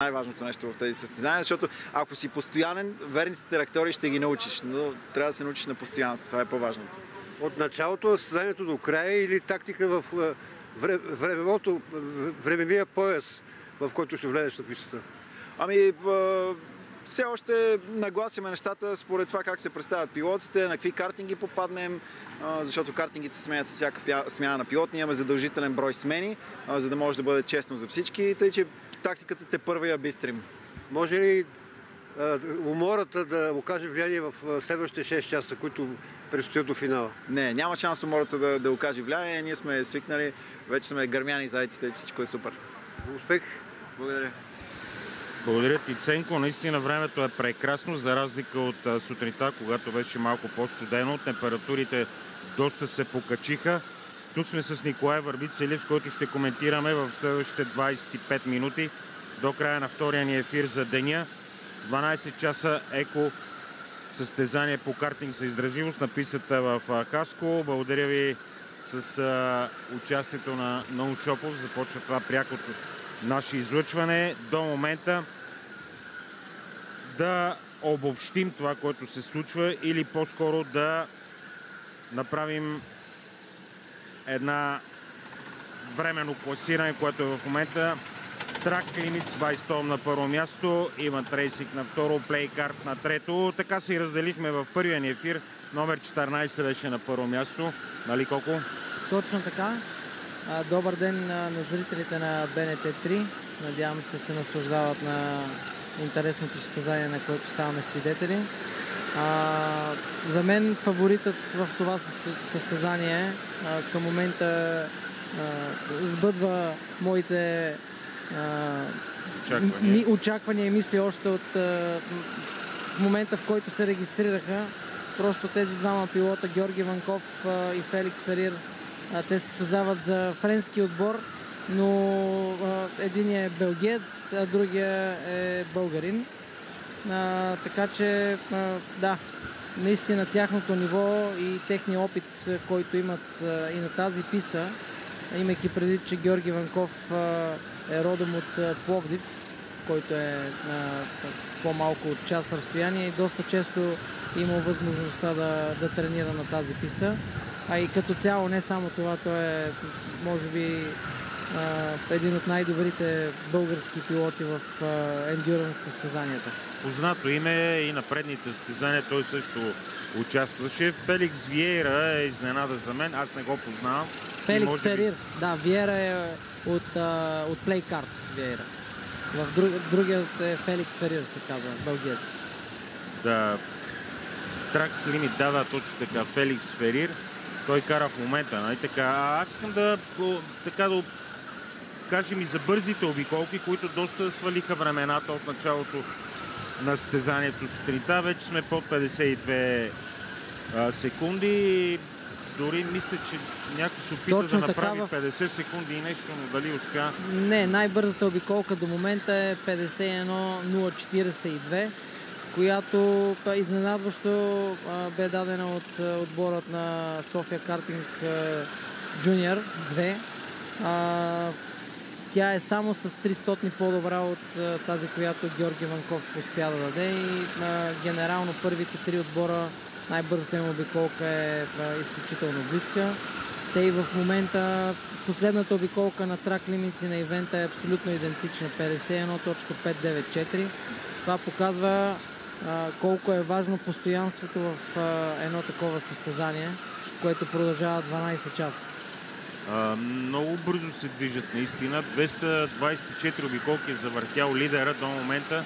най-важното нещо в тези състезания, защото ако си постоянен, верните трактори ще ги научиш, но трябва да се научиш на постоянство. Това е по-важното. От началото на състезанието до края или тактика в времевия пояс, в който ще влезеш на пистата? Ами, все още нагласяме нещата според това как се представят пилотите, на какви картинги попаднем, защото картингите се сменят с всяка смяна на пилот. Ние имаме задължителен брой смени, за да може да бъде честно за всички, тъй че тактиката те я бистрим. Може ли умората да окаже влияние в следващите 6 часа, които предстоят до финала? Не, няма шанс умората да окаже влияние. Ние сме свикнали, вече сме гърмяни зайците, че всичко е супер. Успех! Благодаря. Благодаря ти, Ценко. Наистина времето е прекрасно, за разлика от сутринта, когато беше малко по-студено. Температурите доста се покачиха. Тук сме с Николай Върбицелев, с който ще коментираме в следващите 25 минути до края на втория ни ефир за деня. 12 часа еко състезание по картинг за издръжливост на пистата в Хасково. Благодаря ви с участието на Наум Шопов. Започва това прякото наше излъчване. До момента да обобщим това, което се случва, или по-скоро да направим една временно класиране, което е в момента. Track Limits By на първо място, Event Racing на второ, Playcard на трето. Така се и разделихме в първия ни ефир. Номер 14 беше на първо място. Нали, Коко? Точно така. Добър ден на зрителите на БНТ3. Надявам се наслаждават на интересното състезание, на което ставаме свидетели. За мен фаворитът в това състезание към момента сбъдва моите очаквания и мисли още от момента, в който се регистрираха. Просто тези двама пилота, Георги Ванков и Феликс Ферир, те се състезават за френски отбор, но единият е белгиец, а другия е българин. Така че, да, наистина тяхното ниво и техния опит, който имат и на тази писта, имайки преди, че Георги Ванков е родом от Пловдив, който е на по-малко от час разстояние и доста често има възможността да тренира на тази писта. А и като цяло не само това, той е може би един от най-добрите български пилоти в ендюранс състезанията. Познато име и на предните състезания той също участваше. Феликс Виейра е изненада за мен, аз не го познавам. Феликс Ферир, да, Виейра е от Playcard Виейра. В другият е Феликс Ферир, се казва, български. Да, Track Limit, да, точно така, Феликс Ферир. Той кара в момента, нали така. Аз искам да кажем и за бързите обиколки, които доста свалиха времената от началото на състезанието сутринта. Вече сме под 52 секунди. Дори мисля, че някой се опита точно да направи 50 секунди и нещо, но дали успя? Не, най-бързата обиколка до момента е 51.042, която изненадващо бе дадена от отборът на София Картинг Junior 2. Тя е само с 300 по-добра от тази, която Георги Ванков успя да даде и генерално първите три отбора най-бързата им обиколка е изключително близка. Те и в момента последната обиколка на Track Limits на ивента е абсолютно идентична, 51.594. Това показва колко е важно постоянството в едно такова състезание, което продължава 12 часа. Много бързо се движат наистина. 224 обиколки е завъртял лидера до момента.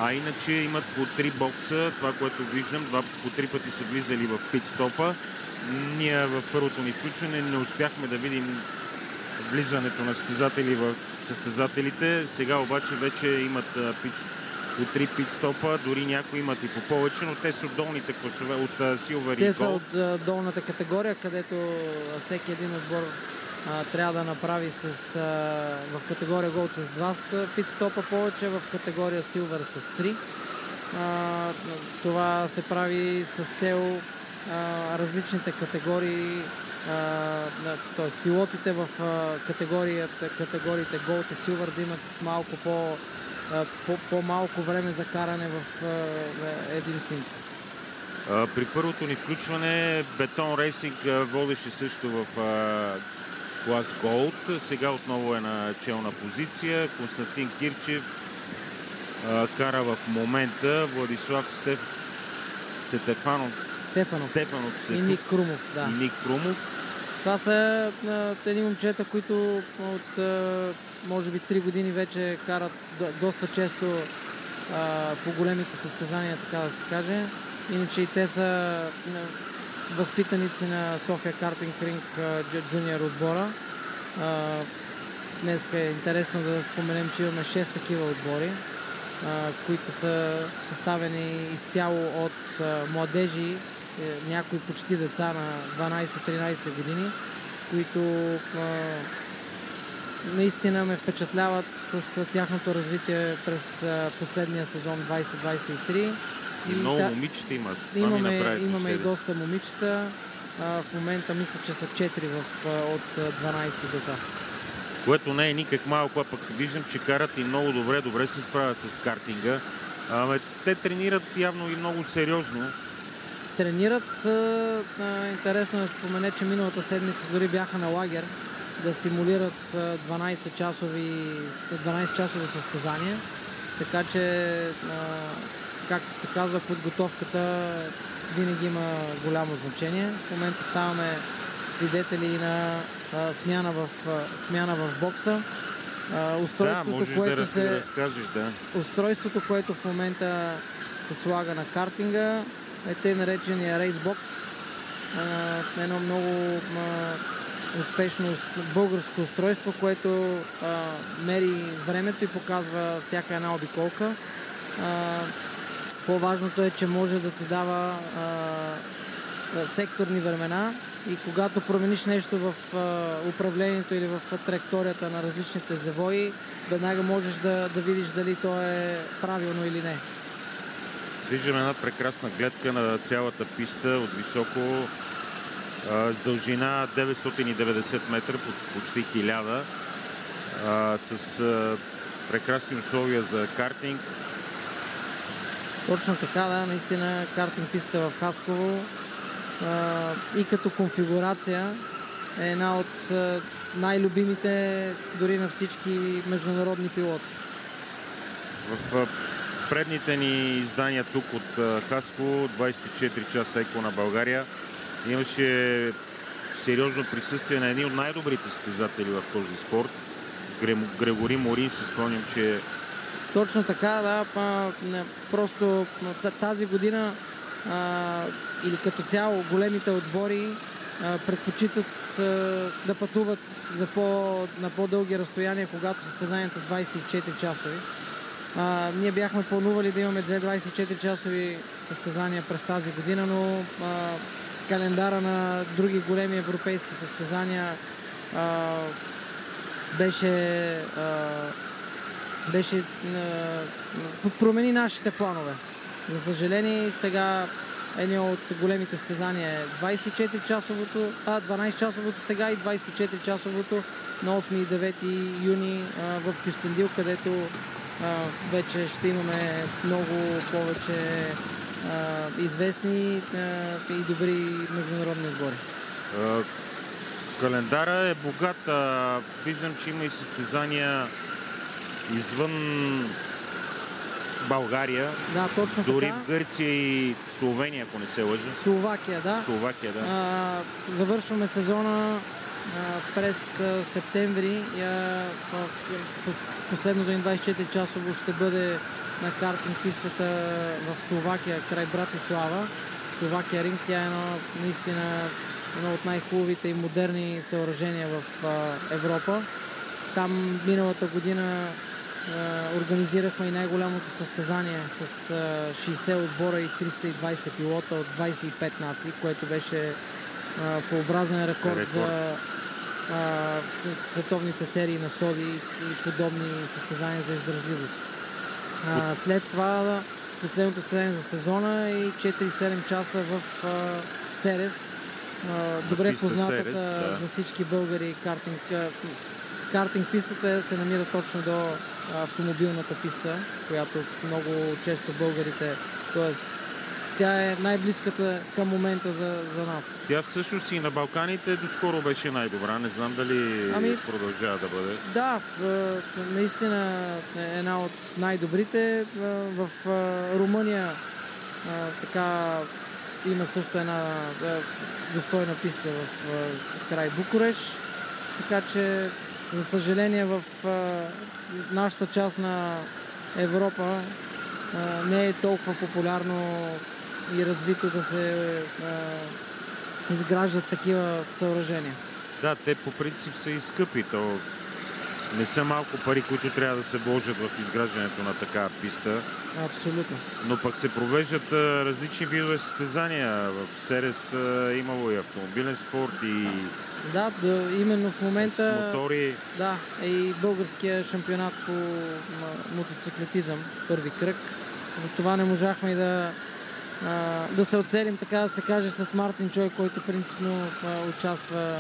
А иначе имат по 3 бокса, това, което виждам, по 3 пъти са влизали в пит-стопа. Ние в първото ни включване не успяхме да видим влизането на състезатели в състезателите. Сега обаче вече имат по 3 пит-стопа, дори някои имат и по повече, но те са от долните класове, от Silver и Gold. Те са от долната категория, където всеки един отбор трябва да направи в категория Gold с 2 пит-стопа повече, в категория Silver с 3. Това се прави с цел различните категории т.е. пилотите в категориите Gold и Silver да имат малко по-малко време за каране в един стинт. При първото ни включване Бетон Рейсинг водеше също в клас Gold. Сега отново е на челна позиция. Константин Кирчев кара в момента. Владислав Стефанов и Ник Крумов. Да. И Ник Крумов. Това са едни момчета, които от може би 3 години вече карат доста често по големите състезания, така да се каже. Иначе и те са възпитаници на София Картинг Ринг джуниор отбора. Днес е интересно да споменем, че имаме 6 такива отбори, които са съставени изцяло от младежи, някои почти деца на 12-13 години, които наистина ме впечатляват с тяхното развитие през последния сезон 2023. И много момичета има. Имаме и доста момичета. В момента мисля, че са 4 от 12 деца. Което не е никак малко, а пък виждам, че карат и много добре се справят с картинга. Те тренират явно и много сериозно. Тренират. Интересно е да спомене, че миналата седмица дори бяха на лагер да симулират 12-часово състезание. Така че, както се казва, подготовката винаги има голямо значение. В момента ставаме свидетели на смяна в бокса. Устройството, което в момента се слага на картинга, е тъй наречения рейсбокс. Едно много успешно българско устройство, което мери времето и показва всяка една обиколка. По-важното е, че може да ти дава секторни времена и когато промениш нещо в управлението или в траекторията на различните завои, веднага можеш да видиш дали то е правилно или не. Виждаме една прекрасна гледка на цялата писта от високо, дължина 990 метра, почти 1000, с прекрасни условия за картинг. Точно така, да, наистина картинг писта в Хасково и като конфигурация е една от най-любимите дори на всички международни пилоти. В предните ни издания тук от Хасково, 24 часа еко на България, имаше сериозно присъствие на едни от най-добрите състезатели в този спорт. Грегори Морин, се спомням, че... Точно така, да. Просто тази година или като цяло големите отбори предпочитат да пътуват на по-дълги разстояния, когато състезанието 24 часови. Ние бяхме планували да имаме 24 часови състезания през тази година, но календара на други големи европейски състезания промени нашите планове. За съжаление, сега едно от големите състезания е 24-часовото, 12-часовото сега и 24-часовото на 8 и 9 юни в Кюстендил, където вече ще имаме много повече известни и добри международни отбори. Календара е богат. Виждам, че има и състезания извън България. Да, точно дори така. В Гърция и Словения, ако не се лъжа. Словакия, да. Завършваме сезона през септември. Последното ни 24-часово ще бъде на картинг пистата в Словакия, край Братислава. Словакия ринг, тя е наистина едно от най-хубавите и модерни съоръжения в Европа. Там миналата година организирахме и най-голямото състезание с 60 отбора и 320 пилота от 25 нации, което беше своеобразен рекорд за световните серии на соди и подобни състезания за издържливост. След това последното състезание за сезона и 4-7 часа в Серес, добре писта познатата Серес, да. за всички българи картинг пистата се намира точно до автомобилната писта, която много често българите, т.е. тя е най-близката към момента за нас. Тя всъщност и на Балканите доскоро беше най-добра. Не знам дали продължава да бъде. Да, наистина е една от най-добрите. В Румъния така има също една достойна писта в край Букуреш. Така че, за съжаление, в нашата част на Европа не е толкова популярно и развито да се изграждат такива съоръжения. Да, те по принцип са и скъпи. То не са малко пари, които трябва да се вложат в изграждането на такава писта. Абсолютно. Но пък се провеждат различни видове състезания. В Серес имало и автомобилен спорт, и да, именно в момента с мотори. Да, и българския шампионат по мотоциклетизъм, първи кръг. За това не можахме и да се оцелим, така да се каже, с Мартин Чой, който принципно участва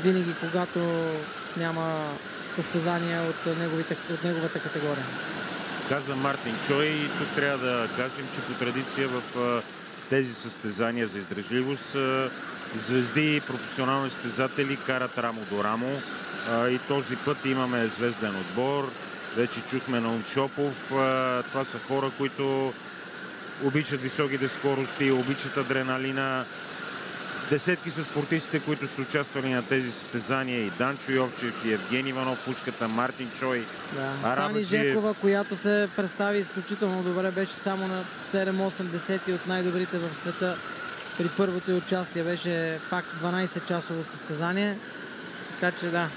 винаги, когато няма състезания от неговата категория. Каза Мартин Чой, и тук трябва да кажем, че по традиция в тези състезания за издръжливост звезди и професионални състезатели карат рамо до рамо. И този път имаме звезден отбор. Вече чухме Наум Шопов. Това са хора, които обичат високите скорости, обичат адреналина. Десетки са спортистите, които са участвали на тези състезания. И Данчо Йовчев, и Евгений Иванов, пушката, Мартин Чой. Да. Сани Жекова, която се представи изключително добре, беше само на 7-8 от най-добрите в света. При първото й участие беше пак 12-часово състезание. Така че да.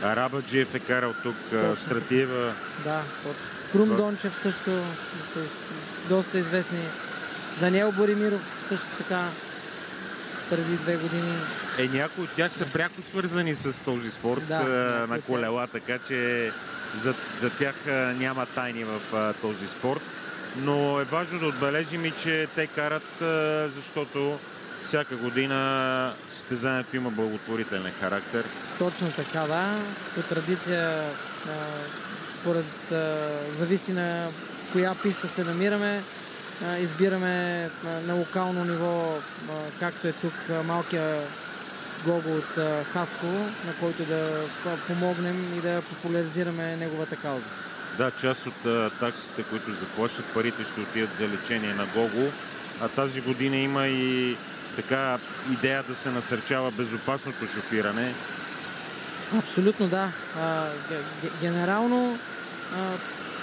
Арабаджиев е карал тук, Стратиева. Да, Крум Дончев също, доста известни. Даниел Боримиров също така, преди 2 години. Някои от тях са пряко свързани с този спорт на колела, така че за тях няма тайни в този спорт. Но е важно да отбележим и, че те карат, защото всяка година състезанието има благотворителен характер. Точно така, да. По традиция, зависи на коя писта се намираме, избираме на локално ниво, както е тук малкия Гого от Хасково, на който да помогнем и да популяризираме неговата кауза. Да, част от таксите, които заплащат, парите ще отидат за лечение на Гого. А тази година има и така идея да се насърчава безопасното шофиране. Абсолютно да. Генерално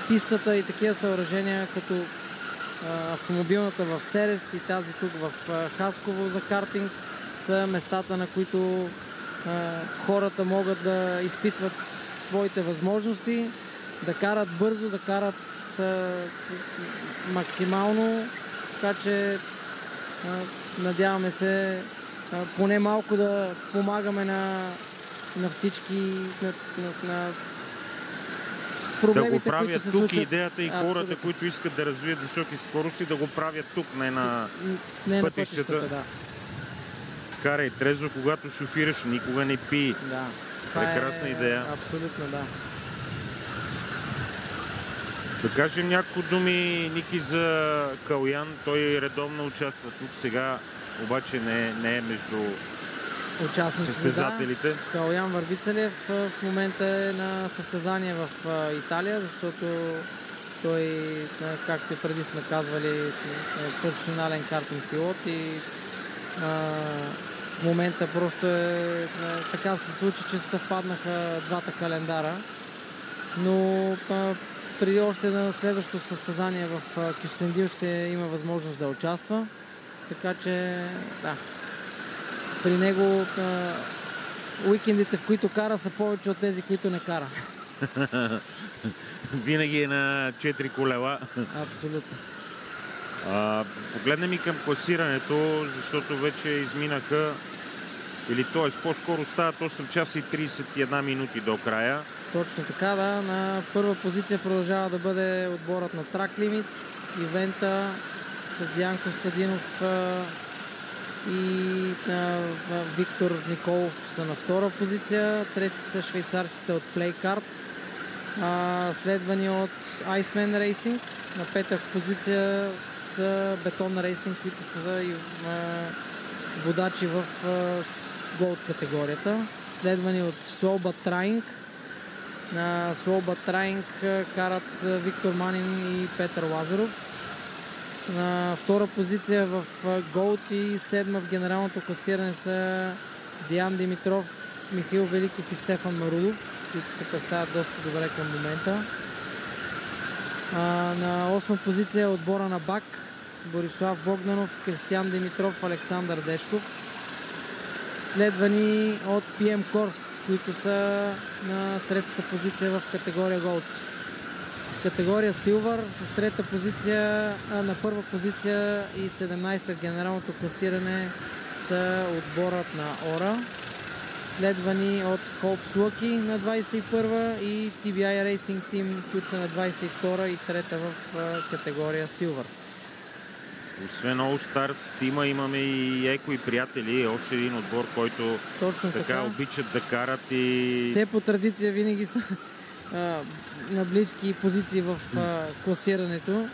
пистата и такива съоръжения, като автомобилната в Серес и тази тук в Хасково за картинг, са местата, на които хората могат да изпитват своите възможности, да карат бързо, да карат максимално, така че надяваме се поне малко да помагаме на всички на проблемите, да го правят които се тук. случат. Идеята и хората, които искат да развият високи скорости, да го правят тук, не на пътищата. Да. Карай трезво, когато шофираш, никога не пий. Да. Прекрасна идея. Абсолютно, да. Да кажем няколко думи, Ники, за Калоян. Той редовно участва тук. Сега обаче не е между състезателите. Да. Калоян Върбицелев в момента е на състезание в Италия, защото той, както и преди сме казвали, е професионален картинг пилот и в момента просто така се случи, че се съвпаднаха двата календара. Но преди още на следващото състезание в Кюстендил ще има възможност да участва. Така че, да. При него уикендите, в които кара, са повече от тези, които не кара. Винаги е на 4 колела. Абсолютно. Погледнем и към класирането, защото вече изминаха, или т.е. по-скоро стават 8 часа и 31 минути до края. Точно така, да. На първа позиция продължава да бъде отборът на Track Limits, ивента с Диан Костадинов и Виктор Николов са на втора позиция. Трети са швейцарците от Playcard, следвани от Iceman Racing. На пета позиция са Beton Racing, които са водачи в Gold категорията. Следвани от Slowbud Trying. На Slowbud Trying карат Виктор Манин и Петър Лазаров. На втора позиция в Gold и седма в генералното класиране са Диан Димитров, Михаил Великов и Стефан Марудов, които се представят доста добре към момента. На осма позиция отбора на БАК Борислав Богданов, Кристиян Димитров, Александър Дешков. Следвани от PM Course, които са на третата позиция в категория Gold. В категория Silver, в трета позиция, на първа позиция и 17-та в генералното класиране са отборът на Ора. Следвани от Hopes Lucky на 21-а и TBI Racing Team, които са на 22-а и трета в категория Silver. Освен All Stars тима имаме и Еко и приятели, още един отбор, който така обичат да карат и... Те по традиция винаги са на близки позиции в класирането.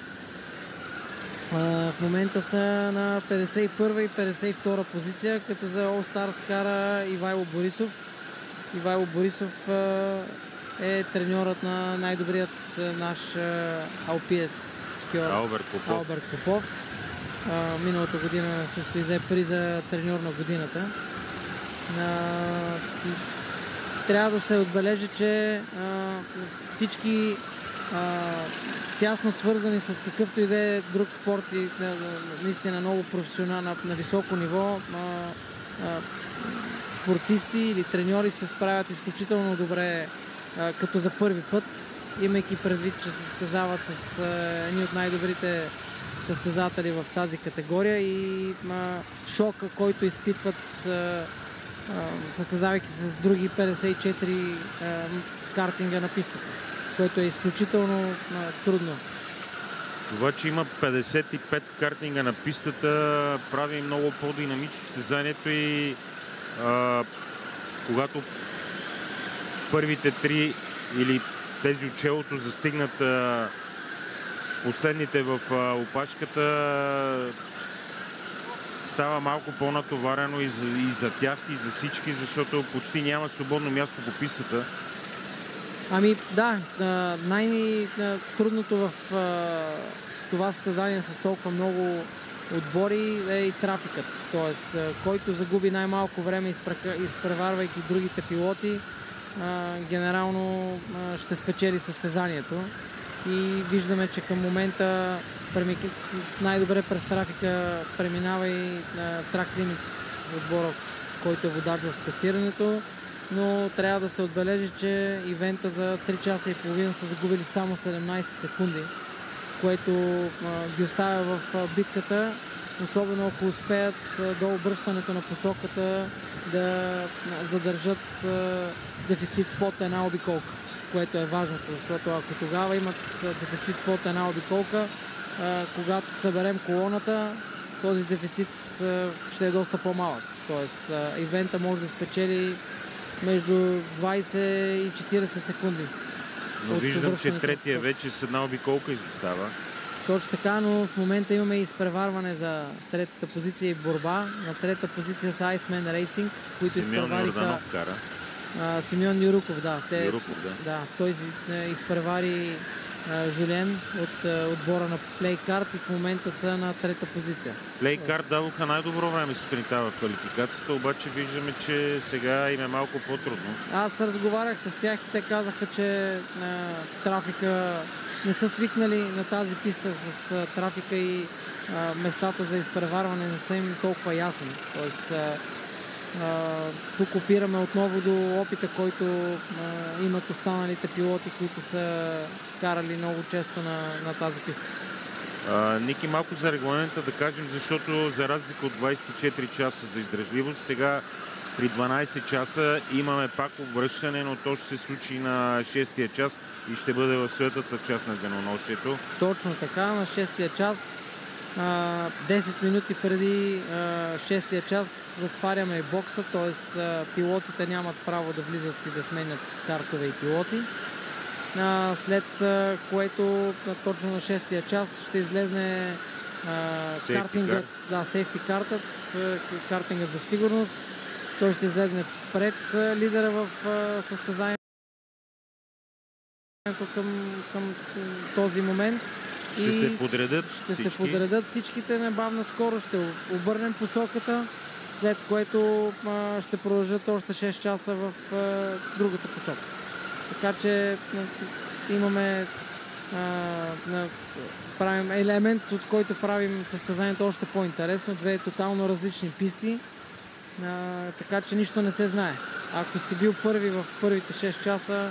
В момента са на 51 и 52 позиция, като за All Stars кара Ивайло Борисов. Ивайло Борисов е треньорът на най-добрият наш алпиец скиор Алберт Попов. Миналата година също взе приза треньор на годината. Трябва да се отбележи, че всички тясно свързани с какъвто и да е друг спорт и наистина много професионално на високо ниво спортисти или треньори се справят изключително добре като за първи път, имайки предвид, че се състезават с едни от най-добрите състезатели в тази категория и шока, който изпитват състезавайки се с други 54 картинга на пистата, което е изключително трудно. Това, че има 55 картинга на пистата, прави много по-динамично състезанието и когато първите три или тези от челото застигнат последните в опашката, става малко по-натоварено и за тях, и за всички, защото почти няма свободно място по пистата. Ами да, най-трудното в това състезание с толкова много отбори е и трафикът. Тоест, който загуби най-малко време, изпреварвайки другите пилоти, генерално ще спечели състезанието. И виждаме, че към момента най-добре през трафика преминава и Track Limits отбора, който е водач в класирането, но трябва да се отбележи, че ивента за 3 часа и половина са загубили само 17 секунди, което ги оставя в битката, особено ако успеят до обръщането на посоката да задържат дефицит под една обиколка, което е важното, защото ако тогава имат дефицит под една обиколка, когато съберем колоната, този дефицит ще е доста по-малък. Тоест, ивента може да спечели между 20 и 40 секунди. Но виждам, че третия вече с една обиколка изостава. Точно така, но в момента имаме изпреварване за третата позиция и борба. На трета позиция са Iceman Racing, които изпревариха... Симеон Юруков, да. Да, той изпревари Жулен от отбора на Playcard и в момента са на трета позиция. Playcard дадоха най-добро време сутринта в квалификацията, обаче виждаме, че сега им е малко по-трудно. Аз разговарях с тях и те казаха, че трафика не са свикнали на тази писта с трафика и местата за изпреварване не са им толкова ясни. Тоест, тук опираме отново до опита, който имат останалите пилоти, които са карали много често на тази писта. Ники, малко за регламента да кажем, защото за разлика от 24 часа за издръжливост, сега при 12 часа имаме пак обръщане, но то ще се случи на 6-тия час и ще бъде в светлата част на денонощието. Точно така, на 6-тия час 10 минути преди 6-я час затваряме и бокса, т.е. пилотите нямат право да влизат и да сменят картове и пилоти. След което точно на 6-я час ще излезне картингът, сейфти картът, картингът за сигурност. Той ще излезне пред лидера в състезанието към този момент. Ще се подредят всичките на бавна скорост, ще обърнем посоката, след което ще продължат още 6 часа в другата посока. Така че имаме правим елемент, от който правим състезанието още по-интересно. Две тотално различни писти, така че нищо не се знае. Ако си бил първи в първите 6 часа,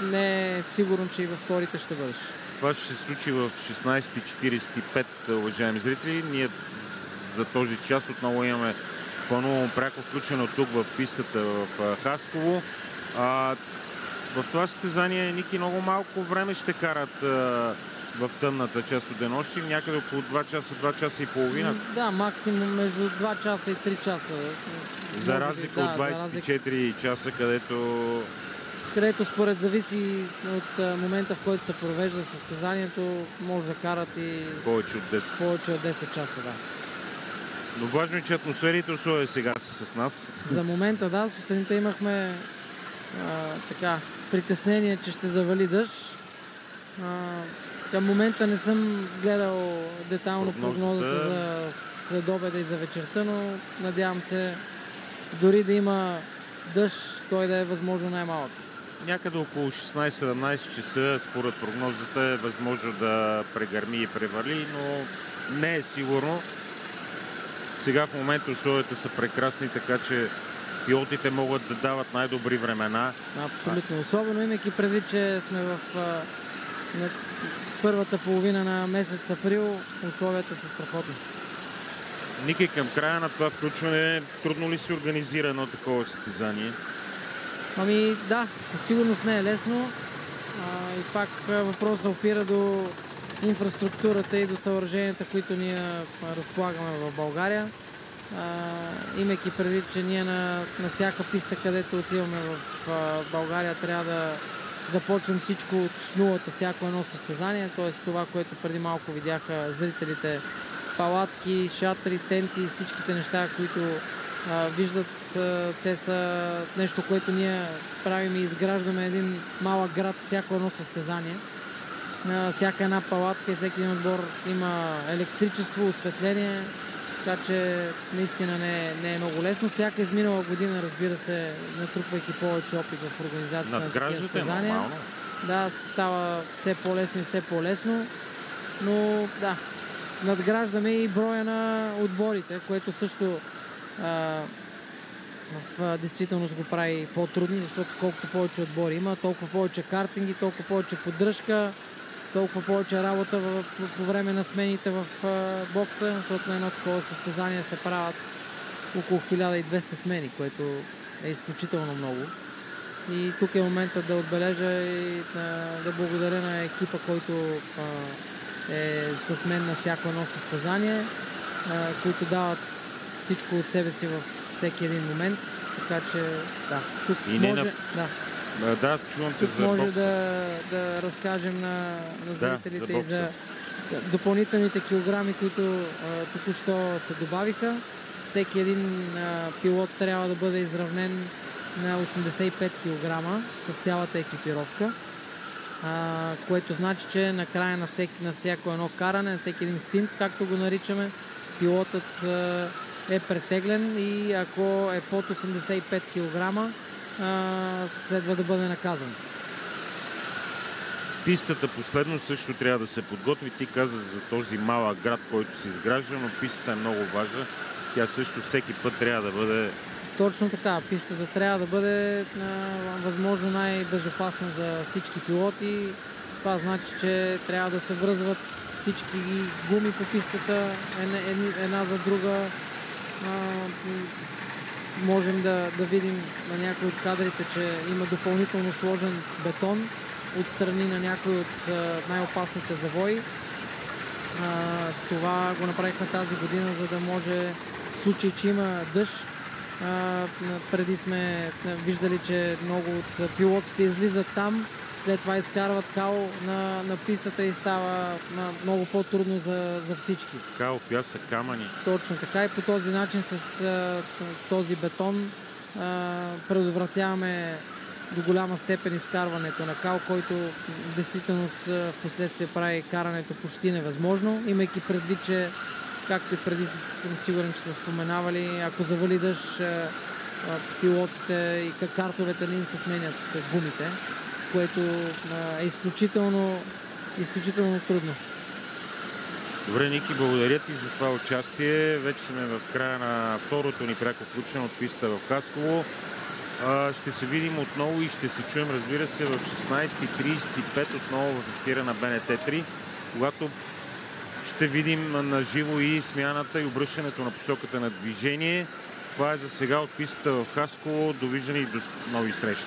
не е сигурно, че и във вторите ще бъдеш. Това ще се случи в 16:45, уважаеми зрители. Ние за този час отново имаме по-ново пряко включено тук в пистата в Хасково. В това състезание Ники много малко време ще карат в тъмната част от денощи, някъде около 2 часа и половина. Да, максимум между 2 часа и 3 часа. За разлика от 24 часа, където според зависи от момента, в който се провежда състезанието, може да карат и повече от 10 часа. Да. Но важно е, че атмосферите условия сега са с нас. За момента, да, сутринта имахме притеснение, че ще завали дъжд. Към момента не съм гледал детайлно прогнозата за следобеда и за вечерта, но надявам се дори да има дъжд, той да е възможно най-малък. Някъде около 16-17 часа, според прогнозата, е възможно да прегърми и превали, но не е сигурно. Сега в момента условията са прекрасни, така че пилотите могат да дават най-добри времена. Абсолютно. Особено имайки предвид, че сме в първата половина на месец април, условията са страхотни. Ники, към края на това включване, трудно ли се организира едно такова състезание? Да, със сигурност не е лесно. И пак въпросът опира до инфраструктурата и до съоръженията, които ние разполагаме в България. Имайки предвид, че ние на всяка писта, където отиваме в България, трябва да започнем всичко от нулата, всяко едно състезание, т.е. това, което преди малко видяха зрителите, палатки, шатри, тенти, всичките неща, които виждат, те са нещо, което ние правим и изграждаме един малък град, всяко едно състезание. На всяка една палатка и всеки един отбор има електричество, осветление, така че наистина не е много лесно. Всяка изминала година, разбира се, натрупвайки повече опит в организацията на такива състезания. Да, става все по-лесно и все по-лесно, но да, надграждаме и броя на отборите, което също в действителност го прави по-трудно, защото колкото повече отбори има, толкова повече картинги, толкова повече поддръжка, толкова повече работа по време на смените в бокса, защото на едно такова състезание се правят около 1200 смени, което е изключително много. И тук е моментът да отбележа и да благодаря на екипа, който е с мен на всяко едно състезание, които дават всичко от себе си във всеки един момент. Така че, да, тук може да разкажем на зрителите и за допълнителните килограми, които току-що се добавиха. Всеки един пилот трябва да бъде изравнен на 85 кг с цялата екипировка, което значи, че накрая на всяко едно каране, на всеки един стинт, както го наричаме, пилотът е претеглен и ако е под 85 кг, следва да бъде наказан. Пистата последно също трябва да се подготви. Ти каза за този малък град, който се изгражда, но пистата е много важна. Тя също всеки път трябва да бъде... Точно така. Пистата трябва да бъде възможно най-безопасна за всички пилоти. Това значи, че трябва да се връзват всички гуми по пистата една за друга. Можем да видим на някои от кадрите, че има допълнително сложен бетон отстрани на някои от най-опасните завои. Това го направихме тази година, за да може в случай, че има дъжд. Преди сме виждали, че много от пилотите излизат там, след това изкарват кал на пистата и става много по-трудно за всички. Кал, пясък, камъни. Точно така и по този начин с този бетон предотвратяваме до голяма степен изкарването на кал, който действително в последствие прави карането почти невъзможно, имайки предвид, че както и преди съм сигурен, че сте споменавали, ако завали дъжд, пилотите и картовете не им се сменят гумите, което е изключително трудно. Добре, Ники, благодаря ти за това участие. Вече сме в края на второто ни пряко включено от пистата в Хасково. Ще се видим отново и ще се чуем, разбира се, в 16:35 отново в ефира на БНТ3, когато ще видим на живо и смяната и обръщането на посоката на движение. Това е за сега от пистата в Хасково. Довиждане и до нови срещи.